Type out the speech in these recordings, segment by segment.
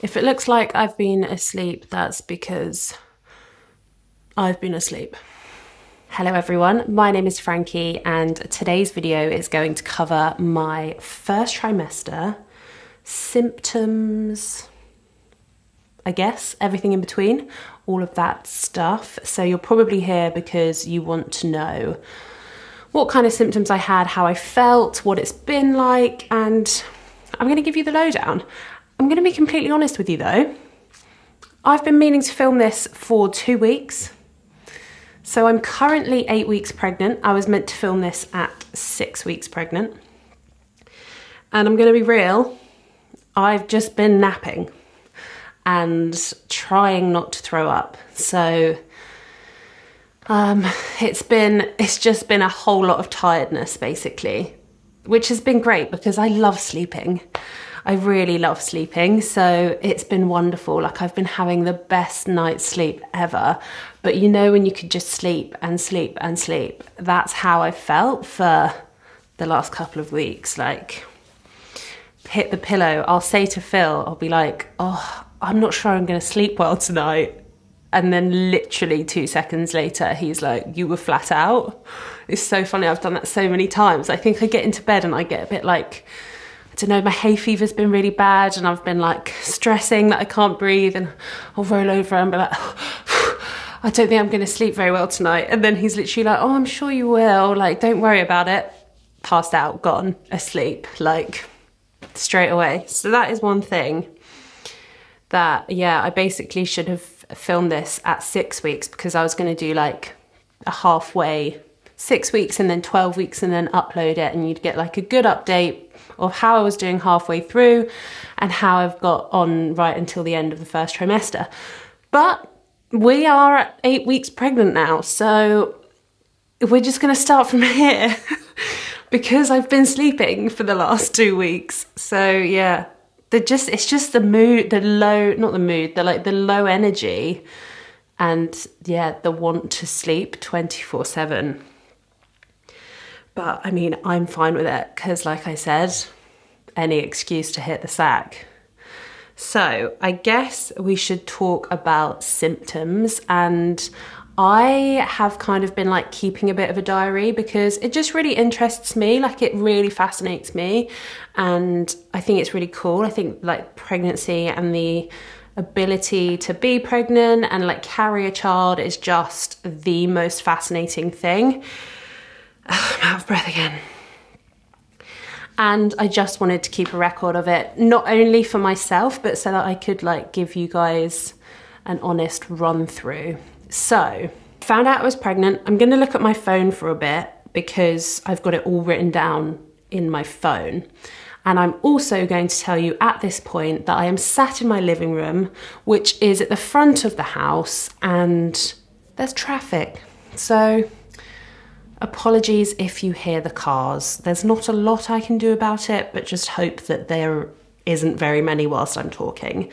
If it looks like I've been asleep, that's because I've been asleep. Hello everyone, my name is Frankie and today's video is going to cover my first trimester, symptoms, I guess, everything in between, all of that stuff. So you're probably here because you want to know what kind of symptoms I had, how I felt, what it's been like, and I'm going to give you the lowdown. I'm going to be completely honest with you though. I've been meaning to film this for 2 weeks. So I'm currently 8 weeks pregnant. I was meant to film this at 6 weeks pregnant. And I'm going to be real, I've just been napping and trying not to throw up. So it's just been a whole lot of tiredness basically, which has been great because I love sleeping. I really love sleeping, so it's been wonderful. Like, I've been having the best night's sleep ever. But you know, when you could just sleep and sleep and sleep, that's how I felt for the last couple of weeks. Like, hit the pillow, I'll say to Phil, I'll be like, oh, I'm not sure I'm gonna sleep well tonight. And then literally 2 seconds later, he's like, you were flat out. It's so funny, I've done that so many times. I think I get into bed and I get a bit like, I don't know, my hay fever's been really bad and I've been like stressing that I can't breathe, and I'll roll over and be like, I don't think I'm gonna sleep very well tonight. And then he's literally like, oh, I'm sure you will. Like, don't worry about it. Passed out, gone, asleep, like straight away. So that is one thing that, yeah, I basically should have filmed this at 6 weeks because I was gonna do like a halfway 6 weeks and then 12 weeks and then upload it, and you'd get like a good update of how I was doing halfway through and how I've got on right until the end of the first trimester. But we are at 8 weeks pregnant now, so we're just gonna start from here because I've been sleeping for the last 2 weeks. So yeah, it's just the mood, the low energy, and yeah, the want to sleep 24/7. But I mean, I'm fine with it because, like I said, any excuse to hit the sack. So I guess we should talk about symptoms, and I have kind of been like keeping a bit of a diary because it just really interests me. Like, it really fascinates me, and I think it's really cool. I think like pregnancy and the ability to be pregnant and like carry a child is just the most fascinating thing. I'm out of breath again. And I just wanted to keep a record of it, not only for myself, but so that I could like give you guys an honest run through. So, found out I was pregnant. I'm gonna look at my phone for a bit because I've got it all written down in my phone. And I'm also going to tell you at this point that I am sat in my living room, which is at the front of the house, and there's traffic. So, apologies if you hear the cars. There's not a lot I can do about it, but just hope that there isn't very many whilst I'm talking.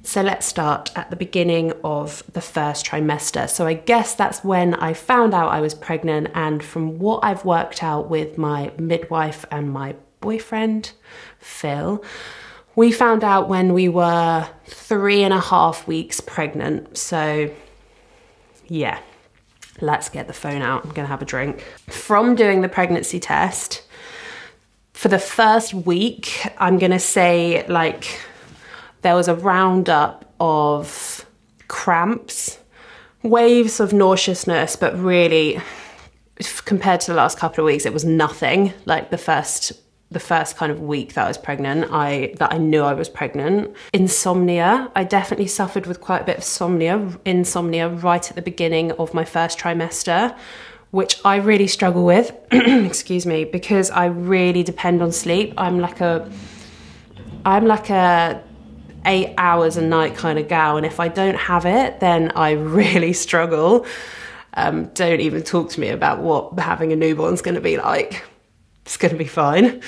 So let's start at the beginning of the first trimester. So I guess that's when I found out I was pregnant, and from what I've worked out with my midwife and my boyfriend, Phil, we found out when we were 3.5 weeks pregnant. So yeah. Let's get the phone out. I'm gonna have a drink. From doing the pregnancy test, for the first week, I'm gonna say like there was a roundup of cramps, waves of nauseousness, but really compared to the last couple of weeks, it was nothing. Like the first kind of week that I was pregnant, that I knew I was pregnant. Insomnia, I definitely suffered with quite a bit of insomnia right at the beginning of my first trimester, which I really struggle with, excuse me, because I really depend on sleep. I'm like a 8 hours a night kind of gal, and if I don't have it, then I really struggle. Don't even talk to me about what having a newborn's gonna be like. It's gonna be fine.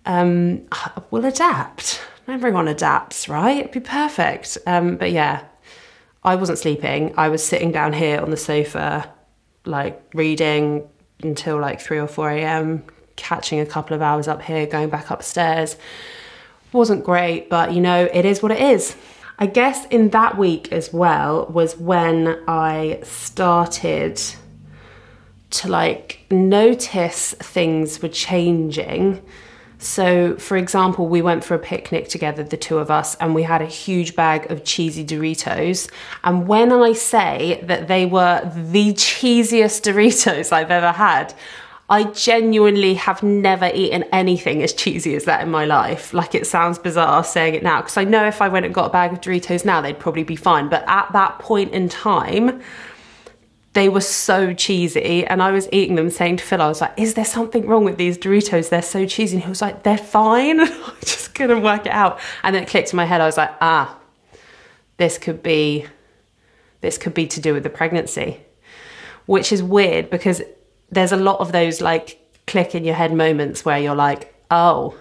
We'll adapt. Everyone adapts, right? It'd be perfect. But yeah, I wasn't sleeping. I was sitting down here on the sofa, like reading until like 3 or 4 a.m, catching a couple of hours up here, going back upstairs. Wasn't great, but you know, it is what it is. I guess in that week as well was when I started to like notice things were changing. So for example, we went for a picnic together, the two of us, and we had a huge bag of cheesy Doritos. And when I say that they were the cheesiest Doritos I've ever had, I genuinely have never eaten anything as cheesy as that in my life. Like, it sounds bizarre saying it now, because I know if I went and got a bag of Doritos now, they'd probably be fine. But at that point in time, they were so cheesy, and I was eating them saying to Phil, I was like, is there something wrong with these Doritos? They're so cheesy. And he was like, they're fine. I just couldn't work it out. And then it clicked in my head. I was like, this could be to do with the pregnancy, which is weird because there's a lot of those like click in your head moments where you're like, oh,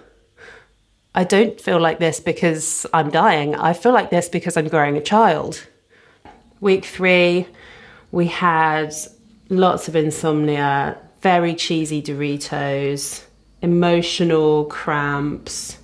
I don't feel like this because I'm dying. I feel like this because I'm growing a child. Week 3, we had lots of insomnia, very cheesy Doritos, emotional cramps,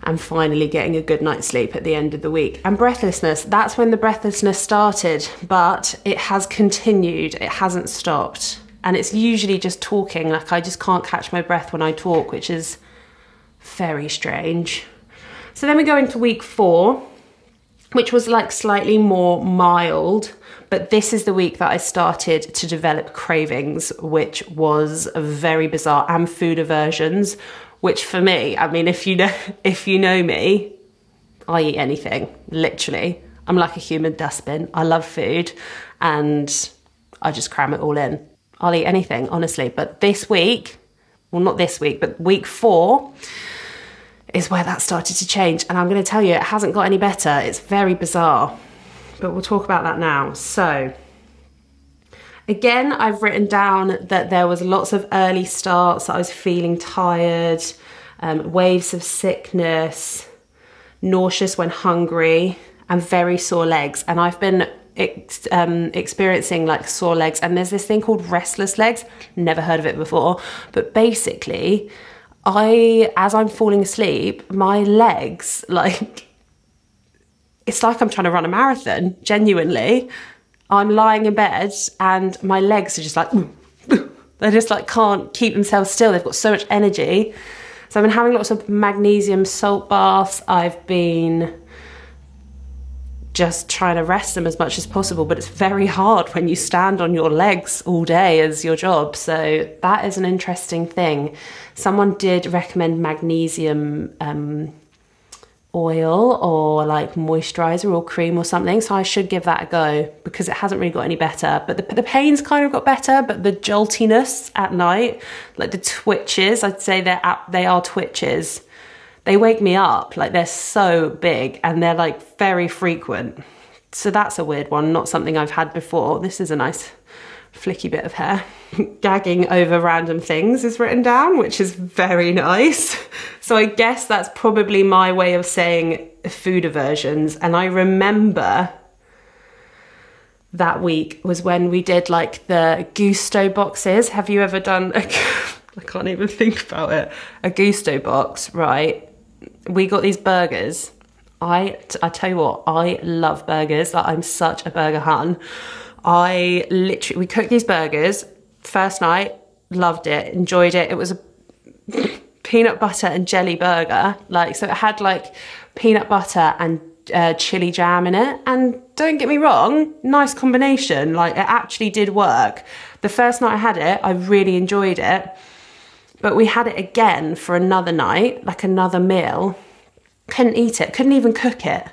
and finally getting a good night's sleep at the end of the week. And breathlessness, that's when the breathlessness started, but it has continued, it hasn't stopped. And it's usually just talking, like I just can't catch my breath when I talk, which is very strange. So then we go into week 4, which was like slightly more mild, but this is the week that I started to develop cravings, which was very bizarre, and food aversions, which for me, I mean, if you know me, I eat anything, literally. I'm like a human dustbin. I love food and I just cram it all in. I'll eat anything, honestly. But this week, well, not this week, but week 4 is where that started to change. And I'm going to tell you, it hasn't got any better. It's very bizarre, but we'll talk about that now. So again, I've written down that there was lots of early starts. I was feeling tired, waves of sickness, nauseous when hungry, and very sore legs. And I've been experiencing like sore legs, and there's this thing called restless legs. Never heard of it before, but basically, as I'm falling asleep, my legs, like, it's like I'm trying to run a marathon, genuinely. I'm lying in bed and my legs are just like, they just like can't keep themselves still. They've got so much energy. So I've been having lots of magnesium salt baths. I've been just trying to rest them as much as possible, but it's very hard when you stand on your legs all day as your job. So that is an interesting thing. Someone did recommend magnesium oil or like moisturizer or cream or something, so I should give that a go because it hasn't really got any better. But the pains kind of got better, but the joltiness at night, like the twitches, I'd say they are twitches. They wake me up, like they're so big and they're like very frequent. So that's a weird one, not something I've had before. This is a nice flicky bit of hair. Gagging over random things is written down, which is very nice. So I guess that's probably my way of saying food aversions. And I remember that week was when we did like the Gusto boxes. Have you ever done, I can't even think about it, a Gusto box, right? We got these burgers. I tell you what, I love burgers. Like, I'm such a burger hun. We cooked these burgers first night, loved it, enjoyed it. It was a peanut butter and jelly burger. Like, so it had like peanut butter and chili jam in it. And don't get me wrong, nice combination. Like, it actually did work. The first night I had it, I really enjoyed it. But we had it again for another night, like another meal. Couldn't eat it, couldn't even cook it.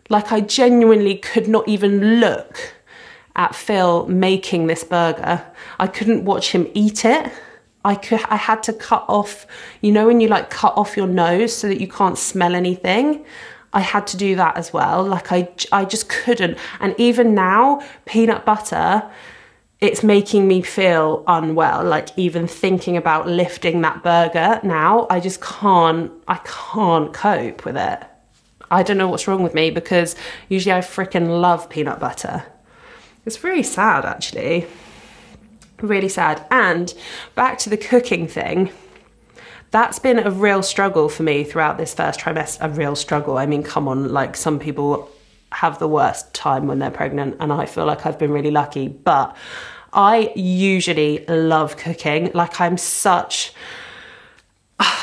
Like, I genuinely could not even look at Phil making this burger. I couldn't watch him eat it. I had to cut off, you know when you like cut off your nose so that you can't smell anything? I had to do that as well. Like, I just couldn't. And even now, peanut butter, it's making me feel unwell. Like, even thinking about lifting that burger now, I can't cope with it. I don't know what's wrong with me, because usually I freaking love peanut butter. It's really sad, actually. Really sad. And back to the cooking thing. That's been a real struggle for me throughout this first trimester. A real struggle. I mean, come on, like some people have the worst time when they're pregnant, and I feel like I've been really lucky. But I usually love cooking. Like I'm such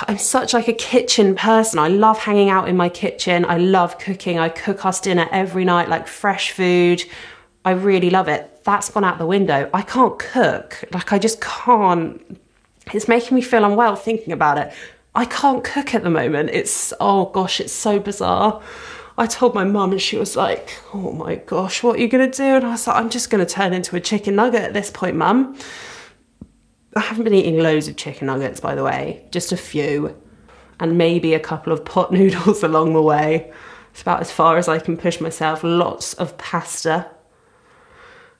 like a kitchen person. I love hanging out in my kitchen. I love cooking. I cook us dinner every night, like fresh food. I really love it. That's gone out the window. I can't cook. Like I just can't. It's making me feel unwell thinking about it. I can't cook at the moment. It's, oh gosh, it's so bizarre. I told my mum and she was like, oh my gosh, what are you gonna do? And I was like, I'm just gonna turn into a chicken nugget at this point, mum. I haven't been eating loads of chicken nuggets, by the way, just a few, and maybe a couple of pot noodles along the way. It's about as far as I can push myself. Lots of pasta.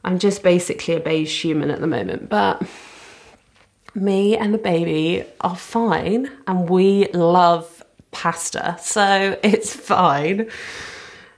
I'm just basically a beige human at the moment, but me and the baby are fine and we love pasta, so it's fine.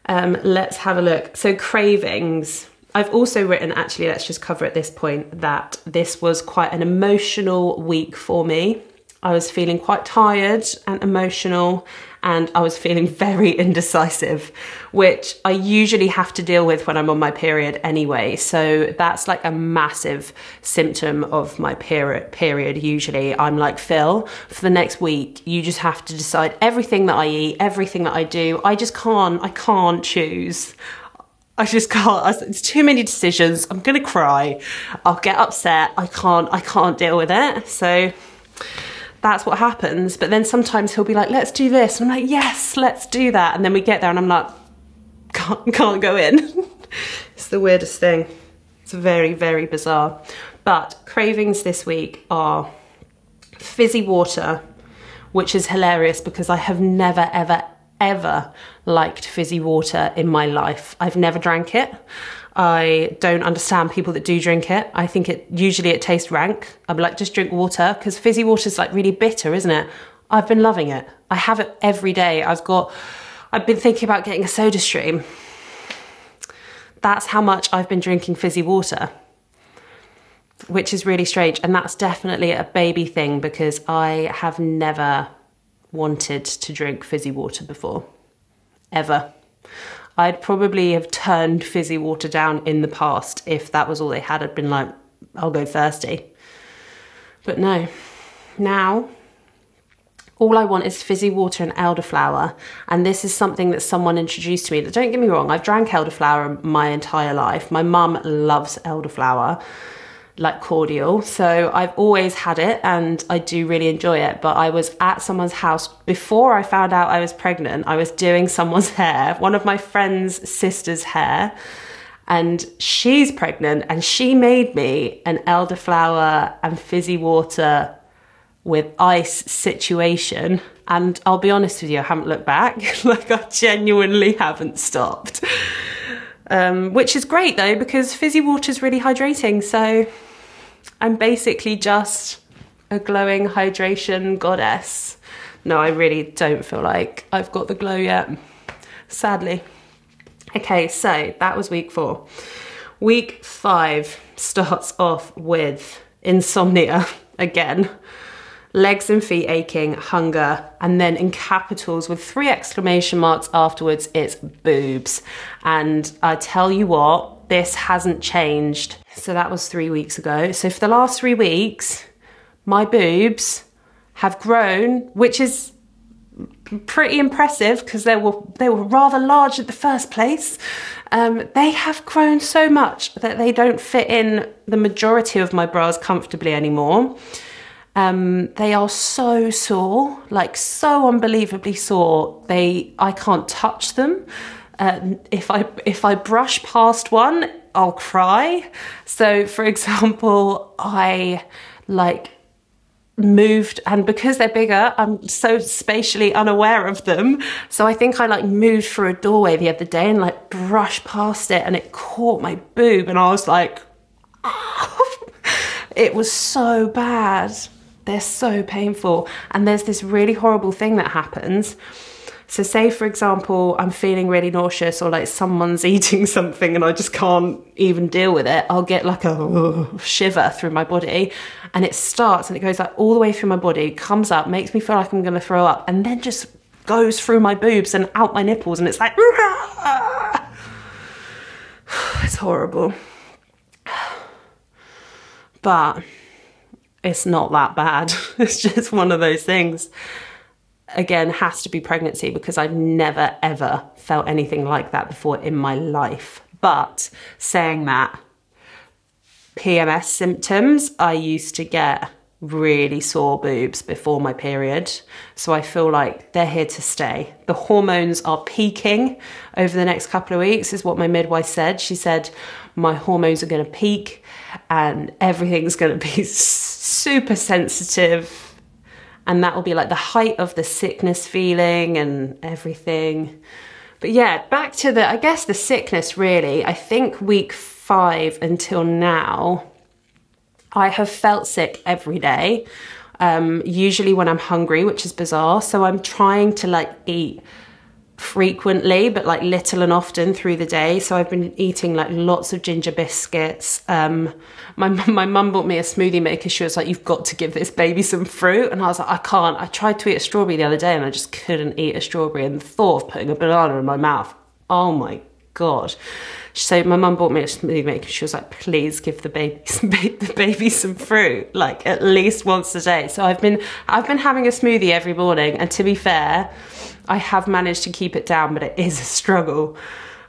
Let's have a look. So cravings. I've also written, actually, let's just cover at this point, that this was quite an emotional week for me. I was feeling quite tired and emotional, and I was feeling very indecisive, which I usually have to deal with when I'm on my period anyway. So that's like a massive symptom of my period. Usually I'm like, Phil, for the next week, you just have to decide everything that I eat, everything that I do. I can't choose. I just can't. It's too many decisions. I'm gonna cry. I'll get upset. I can't deal with it. So that's what happens. But then sometimes he'll be like, let's do this. And I'm like, yes, let's do that. And then we get there and I'm like, can't go in. It's the weirdest thing. It's very, very bizarre. But cravings this week are fizzy water, which is hilarious because I have never, ever liked fizzy water in my life. I've never drank it. I don't understand people that do drink it. I think usually it tastes rank. I'm like, just drink water, because fizzy water is like really bitter, isn't it? I've been loving it. I have it every day. I've been thinking about getting a Soda Stream. That's how much I've been drinking fizzy water, which is really strange. And that's definitely a baby thing because I have never wanted to drink fizzy water before, ever. I'd probably have turned fizzy water down in the past if that was all they had. I'd been like, I'll go thirsty. But no, now all I want is fizzy water and elderflower. And this is something that someone introduced to me. Don't get me wrong, I've drank elderflower my entire life. My mum loves elderflower, like cordial. So I've always had it and I do really enjoy it. But I was at someone's house before I found out I was pregnant. I was doing someone's hair, one of my friend's sister's hair, and she's pregnant and she made me an elderflower and fizzy water with ice situation. And I'll be honest with you, I haven't looked back. Like I genuinely haven't stopped. Which is great though, because fizzy water is really hydrating. So I'm basically just a glowing hydration goddess. No, I really don't feel like I've got the glow yet, sadly. Okay, so that was week 4. Week 5 starts off with insomnia again. Legs and feet aching, hunger, and then in capitals with 3 exclamation marks afterwards, it's boobs. And I tell you what, this hasn't changed. So that was 3 weeks ago. So for the last 3 weeks, my boobs have grown, which is pretty impressive because they were rather large at the first place. They have grown so much that they don't fit in the majority of my bras comfortably anymore. They are so sore, like so unbelievably sore. I can't touch them. If I brush past one, I'll cry. So for example, I like moved, and because they're bigger, I'm so spatially unaware of them. So I think I like moved through a doorway the other day and like brushed past it and it caught my boob and I was like, oh. It was so bad. They're so painful. And there's this really horrible thing that happens. So say, for example, I'm feeling really nauseous, or like someone's eating something and I just can't even deal with it, I'll get like a shiver through my body, and it starts and it goes like all the way through my body, comes up, makes me feel like I'm going to throw up, and then just goes through my boobs and out my nipples, and it's like, it's horrible. But it's not that bad. It's just one of those things. Again, has to be pregnancy, because I've never ever felt anything like that before in my life. But saying that, PMS symptoms, I used to get really sore boobs before my period. So I feel like they're here to stay. The hormones are peaking over the next couple of weeks, is what my midwife said. She said, my hormones are going to peak and everything's going to be super sensitive. And that will be like the height of the sickness feeling and everything. But yeah, back to the, I guess the sickness really. I think week 5 until now, I have felt sick every day. Usually when I'm hungry, which is bizarre. So I'm trying to like eat frequently, but like little and often through the day. So I've been eating like lots of ginger biscuits. My mum bought me a smoothie maker. She was like, you've got to give this baby some fruit. And I was like, I can't. I tried to eat a strawberry the other day and I just couldn't eat a strawberry. And the thought of putting a banana in my mouth, oh my God. So my mum bought me a smoothie maker. She was like, please give the baby some fruit, like at least once a day. So I've been having a smoothie every morning. And to be fair, I have managed to keep it down, but it is a struggle.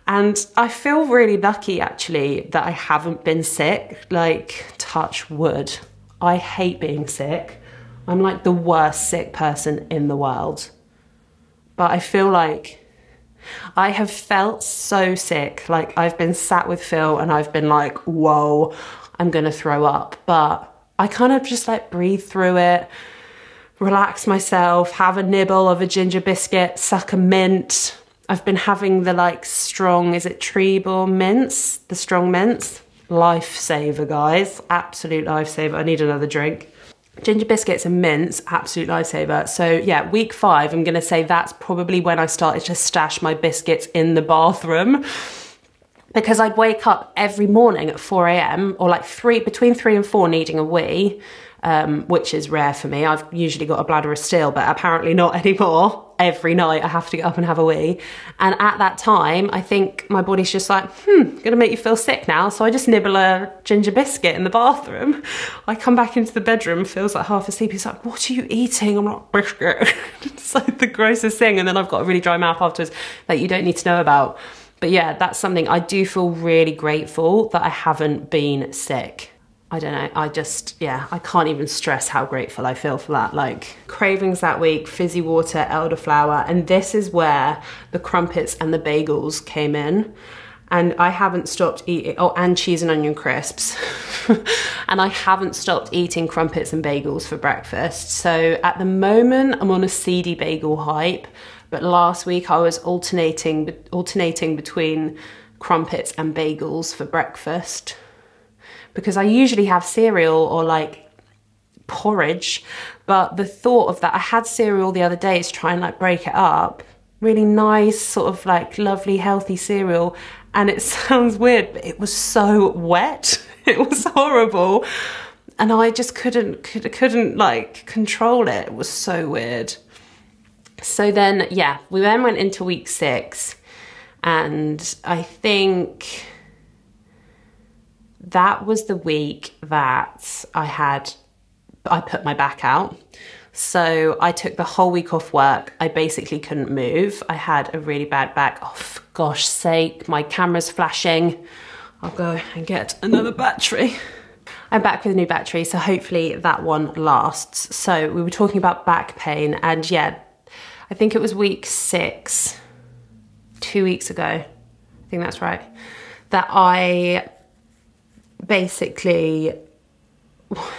And I feel really lucky actually that I haven't been sick, like touch wood. I hate being sick. I'm like the worst sick person in the world. But I feel like I have felt so sick. Like I've been sat with Phil and I've been like, whoa, I'm gonna throw up. But I kind of just like breathe through it, relax myself, have a nibble of a ginger biscuit, suck a mint. I've been having the like strong, is it Treble mints? The strong mints. Lifesaver, guys. Absolute lifesaver. I need another drink. Ginger biscuits and mints, absolute lifesaver. So yeah, week 5, I'm gonna say that's probably when I started to stash my biscuits in the bathroom, because I'd wake up every morning at 4 AM or like between 3 and 4 needing a wee, which is rare for me. I've usually got a bladder of steel, but apparently not anymore. Every night I have to get up and have a wee. And at that time, I think my body's just like, gonna make you feel sick now. So I just nibble a ginger biscuit in the bathroom. I come back into the bedroom, feels like half asleep. He's like, what are you eating? I'm like, biscuit. It's like the grossest thing. And then I've got a really dry mouth afterwards that you don't need to know about. But yeah, that's something I do feel really grateful that I haven't been sick. I don't know, I can't even stress how grateful I feel for that. Like, cravings that week, fizzy water, elderflower, and this is where the crumpets and the bagels came in. And I haven't stopped eating, and cheese and onion crisps. And I haven't stopped eating crumpets and bagels for breakfast. So at the moment, I'm on a seedy bagel hype. But last week I was alternating between crumpets and bagels for breakfast, because I usually have cereal or like porridge, but the thought of that, I had cereal the other day to try and like break it up, really nice, sort of like lovely, healthy cereal. And it sounds weird, but it was so wet. It was horrible. And I just couldn't like control it. It was so weird. So then, yeah, we then went into week 6, and I think that was the week that I put my back out. So I took the whole week off work. I basically couldn't move. I had a really bad back. Oh, for gosh sake, my camera's flashing. I'll go and get another battery. I'm back with a new battery, so hopefully that one lasts. So we were talking about back pain, and yeah, I think it was week 6, 2 weeks ago, I think that's right, that I basically,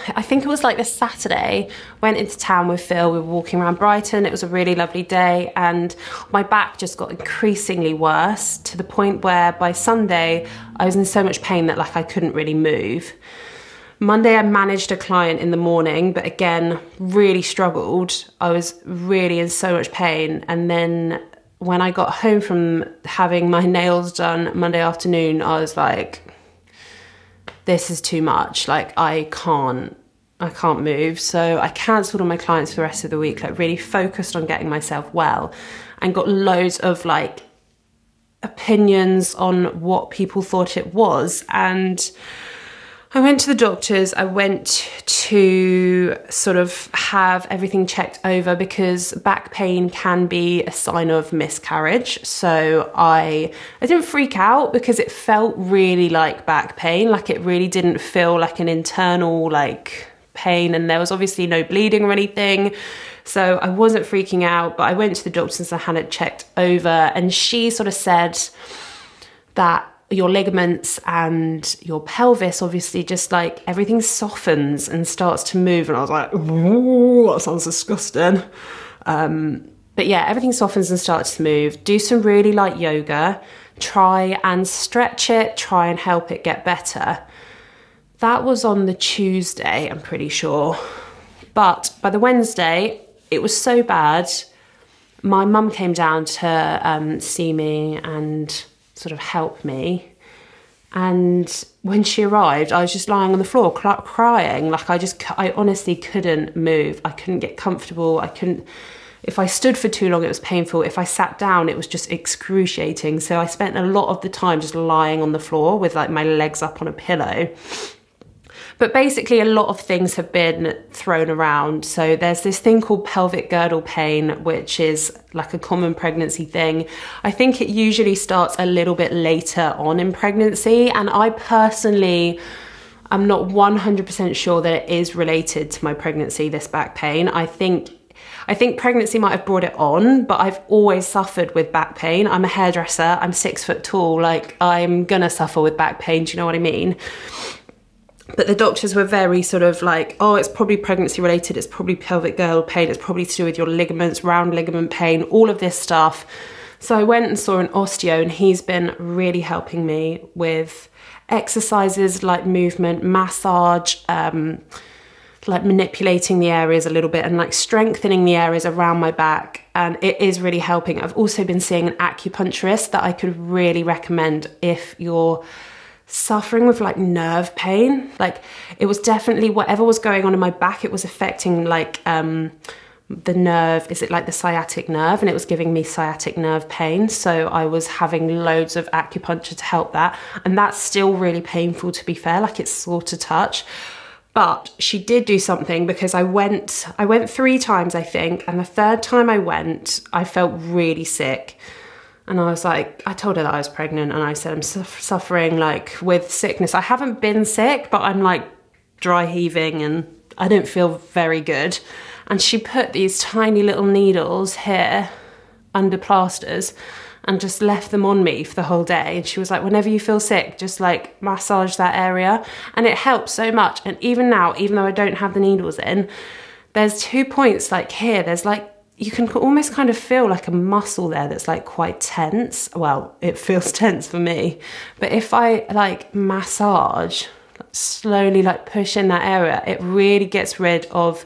I think it was like this Saturday, went into town with Phil. We were walking around Brighton. It was a really lovely day, and my back just got increasingly worse to the point where by Sunday I was in so much pain that like I couldn't really move. Monday I managed a client in the morning, but again, really struggled. I was really in so much pain. And then when I got home from having my nails done Monday afternoon, I was like, this is too much. Like, I can't move. So I cancelled all my clients for the rest of the week, like really focused on getting myself well, and got loads of like opinions on what people thought it was. And I went to the doctors. I went to sort of have everything checked over, because back pain can be a sign of miscarriage. So I didn't freak out, because it felt really like back pain. Like, it really didn't feel like an internal like pain, and there was obviously no bleeding or anything. So I wasn't freaking out, but I went to the doctors and I had it checked over, and she sort of said that your ligaments and your pelvis, obviously, just like everything softens and starts to move. And I was like, ooh, that sounds disgusting. But yeah, everything softens and starts to move. Do some really light yoga, try and stretch it, try and help it get better. That was on the Tuesday, I'm pretty sure. But by the Wednesday, it was so bad. My mum came down to see me and sort of help me. And when she arrived, I was just lying on the floor crying. Like, I honestly couldn't move. I couldn't get comfortable. If I stood for too long, it was painful. If I sat down, it was just excruciating. So I spent a lot of the time just lying on the floor with like my legs up on a pillow. But basically, a lot of things have been thrown around. So there's this thing called pelvic girdle pain, which is like a common pregnancy thing. I think it usually starts a little bit later on in pregnancy. And I personally, I'm not 100% sure that it is related to my pregnancy, this back pain. I think pregnancy might have brought it on, but I've always suffered with back pain. I'm a hairdresser, I'm 6 foot tall, like I'm gonna suffer with back pain, do you know what I mean? But the doctors were very sort of like, oh, it's probably pregnancy related, it's probably pelvic girdle pain, it's probably to do with your ligaments, round ligament pain, all of this stuff. So I went and saw an osteo, and he's been really helping me with exercises like movement, massage, like manipulating the areas a little bit and like strengthening the areas around my back. And it is really helping. I've also been seeing an acupuncturist that I could really recommend if you're suffering with like nerve pain. Like, it was definitely whatever was going on in my back, it was affecting like the nerve, is it like the sciatic nerve, and it was giving me sciatic nerve pain. So I was having loads of acupuncture to help that, and that's still really painful, to be fair, like it's sore to touch. But she did do something, because I went 3 times, I think, and the 3rd time I went, I felt really sick. And I was like, I told her that I was pregnant, and I said, I'm suffering like with sickness. I haven't been sick, but I'm like dry heaving and I don't feel very good. And she put these tiny little needles here under plasters and just left them on me for the whole day. And she was like, whenever you feel sick, just like massage that area. And it helps so much. And even now, even though I don't have the needles in, there's 2 points like here, there's like, you can almost kind of feel like a muscle there that's like quite tense. Well, it feels tense for me. But if I like massage, slowly like push in that area, it really gets rid of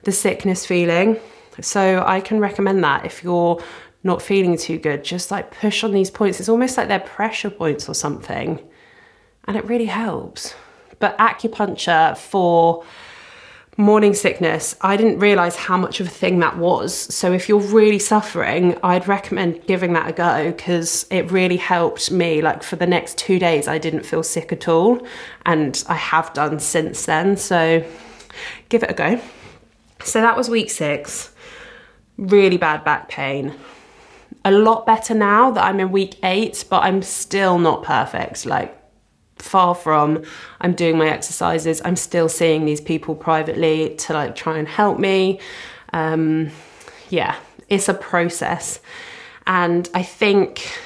the sickness feeling. So I can recommend that if you're not feeling too good, just like push on these points. It's almost like they're pressure points or something. And it really helps. But acupuncture for morning sickness, I didn't realize how much of a thing that was. So if you're really suffering, I'd recommend giving that a go, because it really helped me. Like for the next 2 days, I didn't feel sick at all. And I have done since then. So give it a go. So that was week 6. Really bad back pain. A lot better now that I'm in week 8, but I'm still not perfect. Like, far from. I'm doing my exercises. I'm still seeing these people privately to like try and help me. Yeah, it's a process. And I think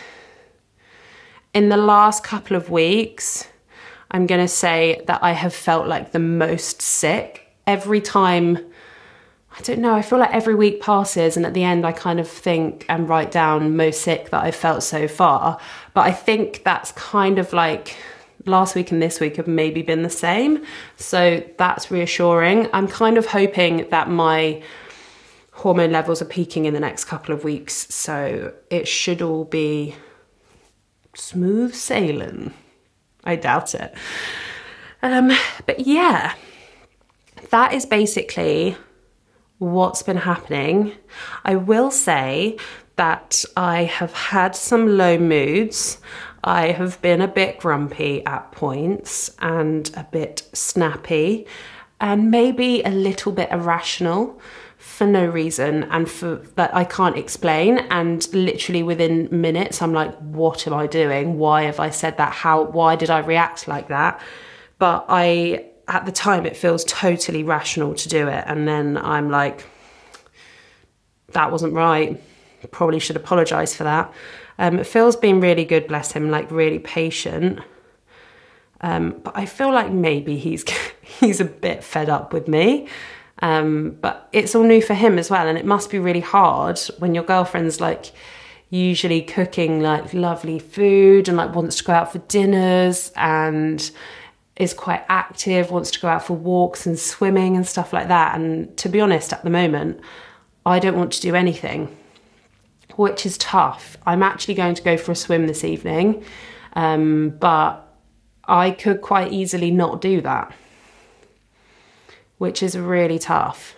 in the last couple of weeks, I'm going to say that I have felt like the most sick. Every time, I don't know, I feel like every week passes and at the end I kind of think and write down most sick that I've felt so far. But I think that's kind of like last week and this week have maybe been the same. So that's reassuring. I'm kind of hoping that my hormone levels are peaking in the next couple of weeks, so it should all be smooth sailing. I doubt it. But yeah, that is basically what's been happening. I will say that I have had some low moods. I have been a bit grumpy at points and a bit snappy and maybe a little bit irrational for no reason and for that I can't explain. And literally within minutes, I'm like, what am I doing? Why have I said that? Why did I react like that? But at the time, it feels totally rational to do it. And then I'm like, that wasn't right. Probably should apologize for that. Phil's been really good, bless him, like really patient. But I feel like maybe he's a bit fed up with me. But it's all new for him as well. And it must be really hard when your girlfriend's like usually cooking like lovely food and like wants to go out for dinners and is quite active, wants to go out for walks and swimming and stuff like that. And to be honest, at the moment, I don't want to do anything, which is tough. I'm actually going to go for a swim this evening, but I could quite easily not do that, which is really tough.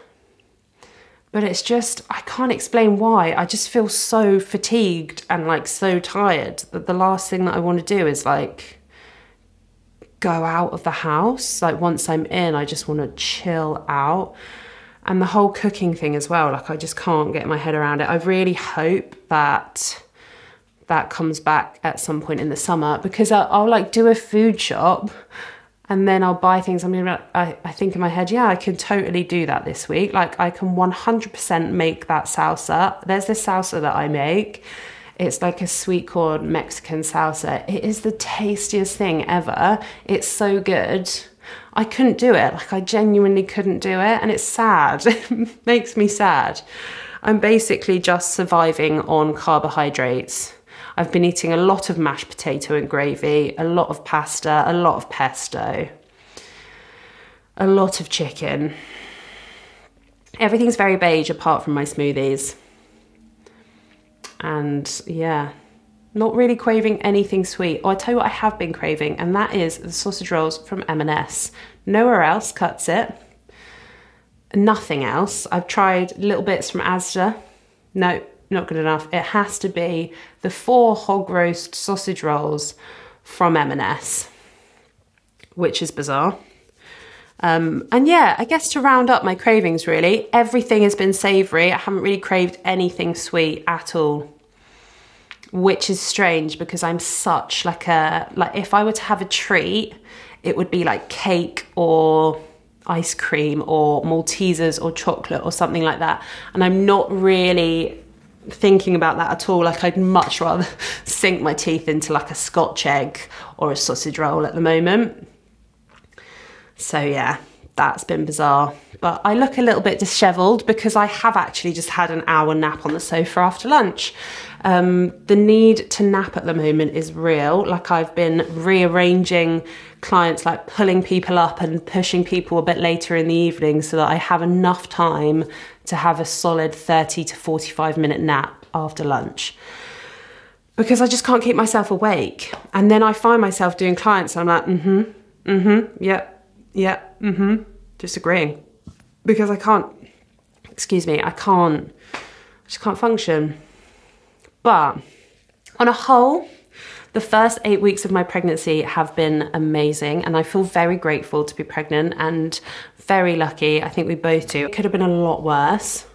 But it's just, I can't explain why. I just feel so fatigued and like so tired that the last thing that I want to do is like go out of the house. Like once I'm in, I just want to chill out. And the whole cooking thing as well, like I just can't get my head around it. I really hope that that comes back at some point in the summer, because I'll like do a food shop and then I'll buy things. I think in my head, yeah, I can totally do that this week. Like I can 100% make that salsa. There's this salsa that I make. It's like a sweet corn Mexican salsa. It is the tastiest thing ever. It's so good. I couldn't do it. Like I genuinely couldn't do it. And it's sad. It makes me sad. I'm basically just surviving on carbohydrates. I've been eating a lot of mashed potato and gravy, a lot of pasta, a lot of pesto, a lot of chicken. Everything's very beige apart from my smoothies. And yeah, not really craving anything sweet. Oh, I tell you what I have been craving, and that is the sausage rolls from M&S. Nowhere else cuts it. Nothing else. I've tried little bits from Asda. No, not good enough. It has to be the 4 hog roast sausage rolls from M&S, which is bizarre. And yeah, I guess to round up my cravings really, everything has been savoury. I haven't really craved anything sweet at all, which is strange because I'm such like if I were to have a treat, it would be like cake or ice cream or Maltesers or chocolate or something like that. And I'm not really thinking about that at all. Like I'd much rather sink my teeth into like a Scotch egg or a sausage roll at the moment. So yeah, that's been bizarre. But I look a little bit dishevelled because I have actually just had an hour nap on the sofa after lunch. The need to nap at the moment is real. Like I've been rearranging clients, like pulling people up and pushing people a bit later in the evening so that I have enough time to have a solid 30 to 45 minute nap after lunch. Because I just can't keep myself awake. And then I find myself doing clients and I'm like, yep, just agreeing. Because I can't, I just can't function. But on a whole, the first 8 weeks of my pregnancy have been amazing, and I feel very grateful to be pregnant and very lucky. I think we both do. It could have been a lot worse,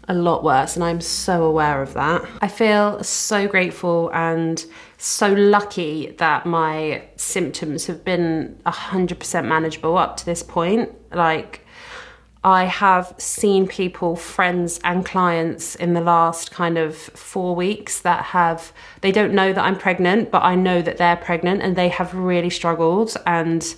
and I'm so aware of that. I feel so grateful and so lucky that my symptoms have been 100% manageable up to this point. Like, I have seen people, friends and clients in the last kind of 4 weeks that they don't know that I'm pregnant, but I know that they're pregnant and they have really struggled, and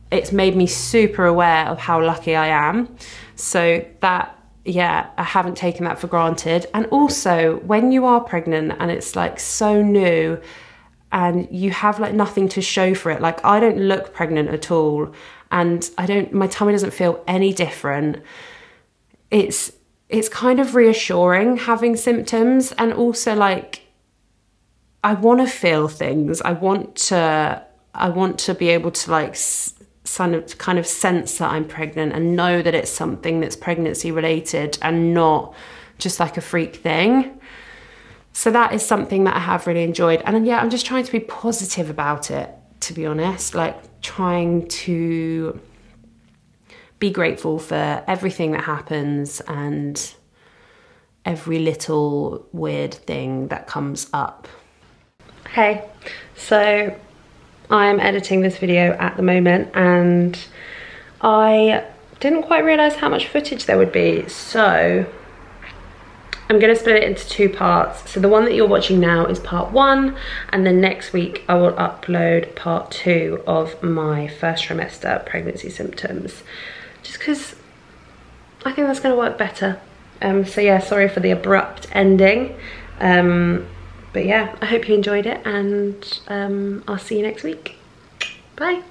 it's made me super aware of how lucky I am. So that, yeah, I haven't taken that for granted. And also when you are pregnant and it's like so new and you have like nothing to show for it, like I don't look pregnant at all. And my tummy doesn't feel any different. It's it's kind of reassuring having symptoms, and also like I want to feel things. I want to be able to like kind of sense that I'm pregnant and know that it's something that's pregnancy related and not just like a freak thing. So that is something that I have really enjoyed. And yeah, I'm just trying to be positive about it, to be honest, like trying to be grateful for everything that happens and every little weird thing that comes up. Hey, so I'm editing this video at the moment and I didn't quite realise how much footage there would be, so I'm going to split it into 2 parts. So the one that you're watching now is part 1, and then next week I will upload part 2 of my first trimester pregnancy symptoms, just because I think that's going to work better. So yeah, sorry for the abrupt ending. But yeah, I hope you enjoyed it, and I'll see you next week. Bye.